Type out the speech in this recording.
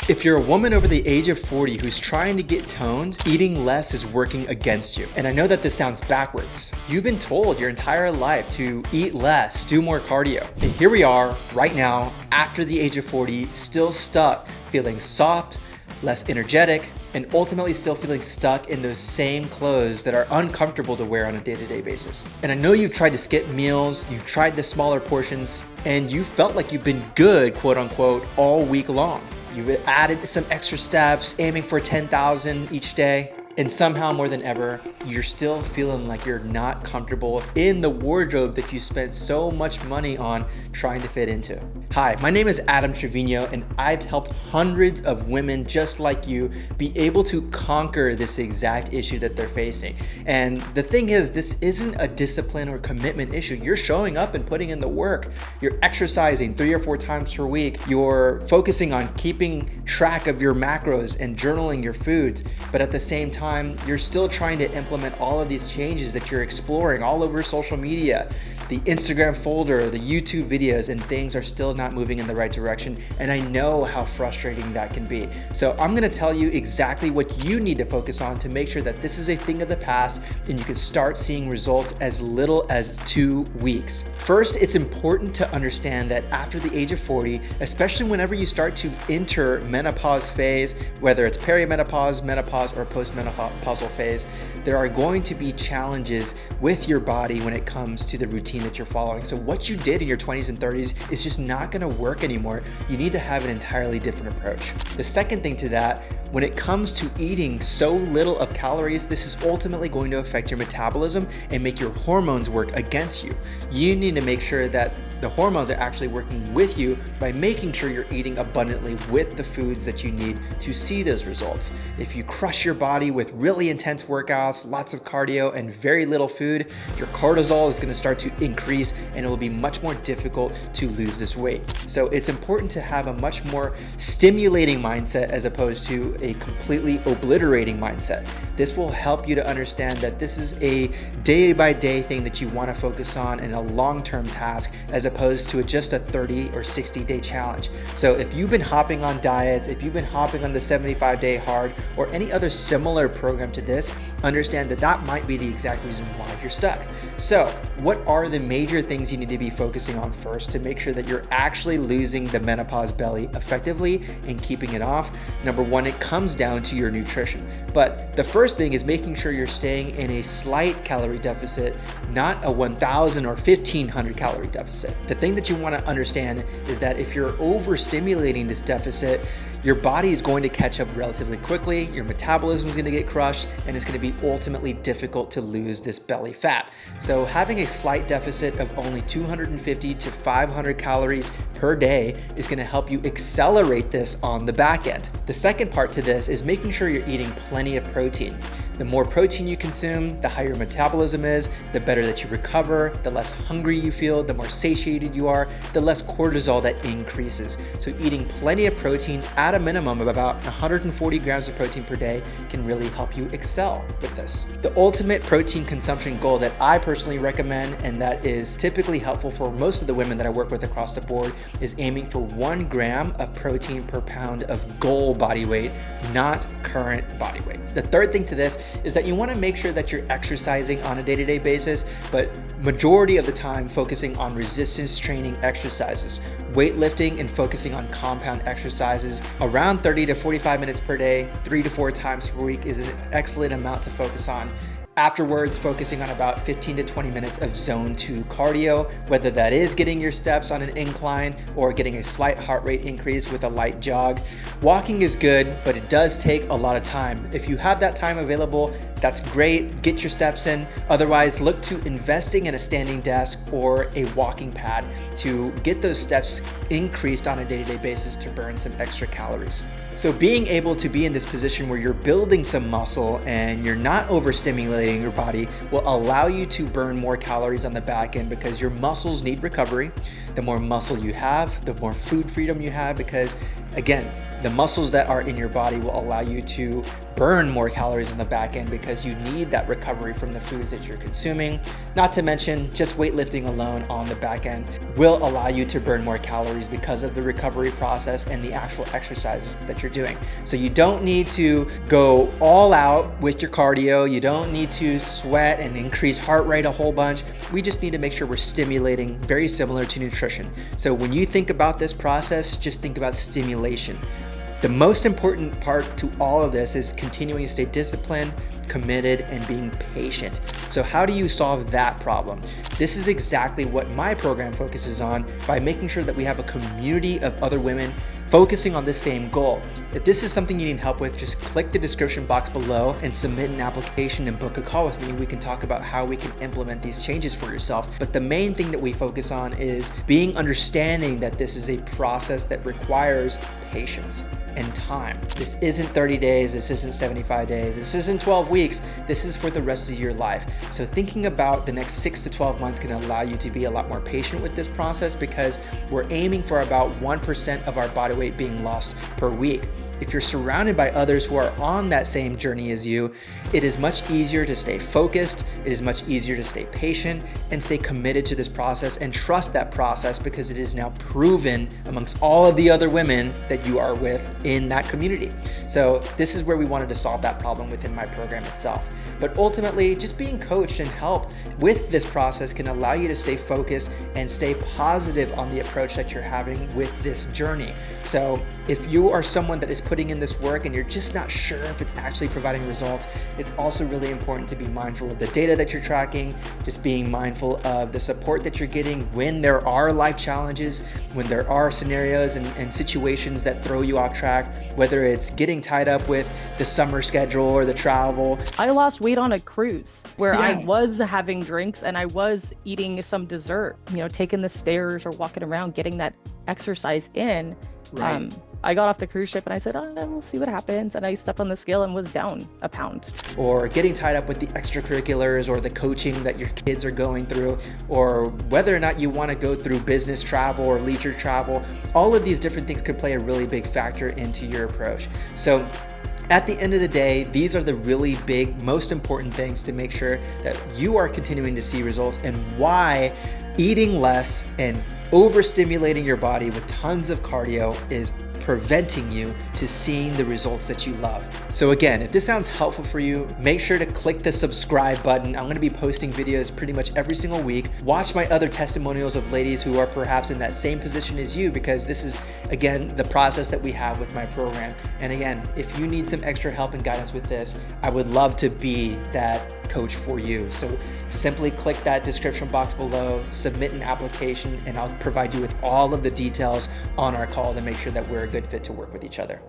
If you're a woman over the age of 40 who's trying to get toned, eating less is working against you. And I know that this sounds backwards. You've been told your entire life to eat less, do more cardio. And here we are right now, after the age of 40, still stuck, feeling soft, less energetic, and ultimately still feeling stuck in those same clothes that are uncomfortable to wear on a day-to-day basis. And I know you've tried to skip meals, you've tried the smaller portions, and you felt like you've been good, quote unquote, all week long. You've added some extra steps, aiming for 10,000 each day. And somehow more than ever, you're still feeling like you're not comfortable in the wardrobe that you spent so much money on trying to fit into. Hi, my name is Adam Trevino, and I've helped hundreds of women just like you be able to conquer this exact issue that they're facing. And the thing is, this isn't a discipline or commitment issue. You're showing up and putting in the work. You're exercising 3 or 4 times per week. You're focusing on keeping track of your macros and journaling your foods. But at the same time, you're still trying to implement all of these changes that you're exploring all over social media, the Instagram folder, the YouTube videos, and things are still not moving in the right direction. And I know how frustrating that can be. So I'm gonna tell you exactly what you need to focus on to make sure that this is a thing of the past and you can start seeing results as little as 2 weeks. First, it's important to understand that after the age of 40, especially whenever you start to enter menopause phase, whether it's perimenopause, menopause, or postmenopausal phase, there are going to be challenges with your body when it comes to the routine that you're following. So what you did in your 20s and 30s is just not gonna work anymore. You need to have an entirely different approach. The second thing to that, when it comes to eating so little of calories, this is ultimately going to affect your metabolism and make your hormones work against you. You need to make sure that the hormones are actually working with you by making sure you're eating abundantly with the foods that you need to see those results. If you crush your body with really intense workouts, lots of cardio, and very little food, your cortisol is gonna start to increase and it will be much more difficult to lose this weight. So it's important to have a much more stimulating mindset as opposed to a completely obliterating mindset. This will help you to understand that this is a day-by-day thing that you wanna focus on and a long-term task as opposed to just a 30 or 60-day challenge. So if you've been hopping on diets, if you've been hopping on the 75-day hard or any other similar program to this, understand that that might be the exact reason why you're stuck. So what are the major things you need to be focusing on first to make sure that you're actually losing the menopause belly effectively and keeping it off? Number one, it comes down to your nutrition. But the first thing is making sure you're staying in a slight calorie deficit, not a 1,000 or 1,500 calorie deficit. The thing that you want to understand is that if you're overstimulating this deficit, your body is going to catch up relatively quickly, your metabolism is going to get crushed, and it's going to be ultimately difficult to lose this belly fat. So having a slight deficit of only 250 to 500 calories per day is going to help you accelerate this on the back end. The second part to this is making sure you're eating plenty of protein. The more protein you consume, the higher your metabolism is, the better that you recover, the less hungry you feel, the more satiated you are, the less cortisol that increases. So eating plenty of protein at a minimum of about 140 grams of protein per day can really help you excel with this. The ultimate protein consumption goal that I personally recommend, and that is typically helpful for most of the women that I work with across the board, is aiming for 1 gram of protein per pound of goal body weight, not current body weight. The third thing to this is that you want to make sure that you're exercising on a day-to-day basis, but majority of the time focusing on resistance training exercises, weightlifting, and focusing on compound exercises. Around 30 to 45 minutes per day, 3 to 4 times per week is an excellent amount to focus on. Afterwards, focusing on about 15 to 20 minutes of zone 2 cardio, whether that is getting your steps on an incline or getting a slight heart rate increase with a light jog. Walking is good, but it does take a lot of time. If you have that time available, that's great, get your steps in. Otherwise, look to investing in a standing desk or a walking pad to get those steps increased on a day-to-day basis to burn some extra calories. So being able to be in this position where you're building some muscle and you're not overstimulating your body will allow you to burn more calories on the back end because your muscles need recovery. The more muscle you have, the more food freedom you have, because again, the muscles that are in your body will allow you to burn more calories on the back end because you need that recovery from the foods that you're consuming. Not to mention just weightlifting alone on the back end will allow you to burn more calories because of the recovery process and the actual exercises that you're doing. So you don't need to go all out with your cardio. You don't need to sweat and increase heart rate a whole bunch. We just need to make sure we're stimulating, very similar to nutrition. So when you think about this process, just think about stimulation. The most important part to all of this is continuing to stay disciplined, committed, and being patient. So how do you solve that problem? This is exactly what my program focuses on, by making sure that we have a community of other women focusing on the same goal. If this is something you need help with, just click the description box below and submit an application and book a call with me. We can talk about how we can implement these changes for yourself. But the main thing that we focus on is being understanding that this is a process that requires patience and time. This isn't 30 days, this isn't 75 days, this isn't 12 weeks, this is for the rest of your life. So thinking about the next 6 to 12 months can allow you to be a lot more patient with this process, because we're aiming for about 1% of our body weight being lost per week. If you're surrounded by others who are on that same journey as you, it is much easier to stay focused, it is much easier to stay patient and stay committed to this process and trust that process, because it is now proven amongst all of the other women that you are with in that community. So this is where we wanted to solve that problem within my program itself. But ultimately, just being coached and helped with this process can allow you to stay focused and stay positive on the approach that you're having with this journey. So if you are someone that is putting in this work and you're just not sure if it's actually providing results, it's also really important to be mindful of the data that you're tracking, just being mindful of the support that you're getting when there are life challenges, when there are scenarios and situations that throw you off track, whether it's getting tied up with the summer schedule or the travel. I lost weight on a cruise where Yeah. I was having drinks and I was eating some dessert, taking the stairs or walking around, getting that exercise in. Right. I got off the cruise ship and I said, we'll see what happens. And I stepped on the scale and was down a pound. Or getting tied up with the extracurriculars or the coaching that your kids are going through, or whether or not you want to go through business travel or leisure travel. All of these different things could play a really big factor into your approach. So at the end of the day, these are the really big, most important things to make sure that you are continuing to see results, and why eating less and overstimulating your body with tons of cardio is preventing you to seeing the results that you love. So again, if this sounds helpful for you, make sure to click the subscribe button. I'm gonna be posting videos pretty much every single week. Watch my other testimonials of ladies who are perhaps in that same position as you, because this is, again, the process that we have with my program. And again, if you need some extra help and guidance with this, I would love to be that coach for you. So simply click that description box below, submit an application, and I'll provide you with all of the details on our call to make sure that we're a good fit to work with each other.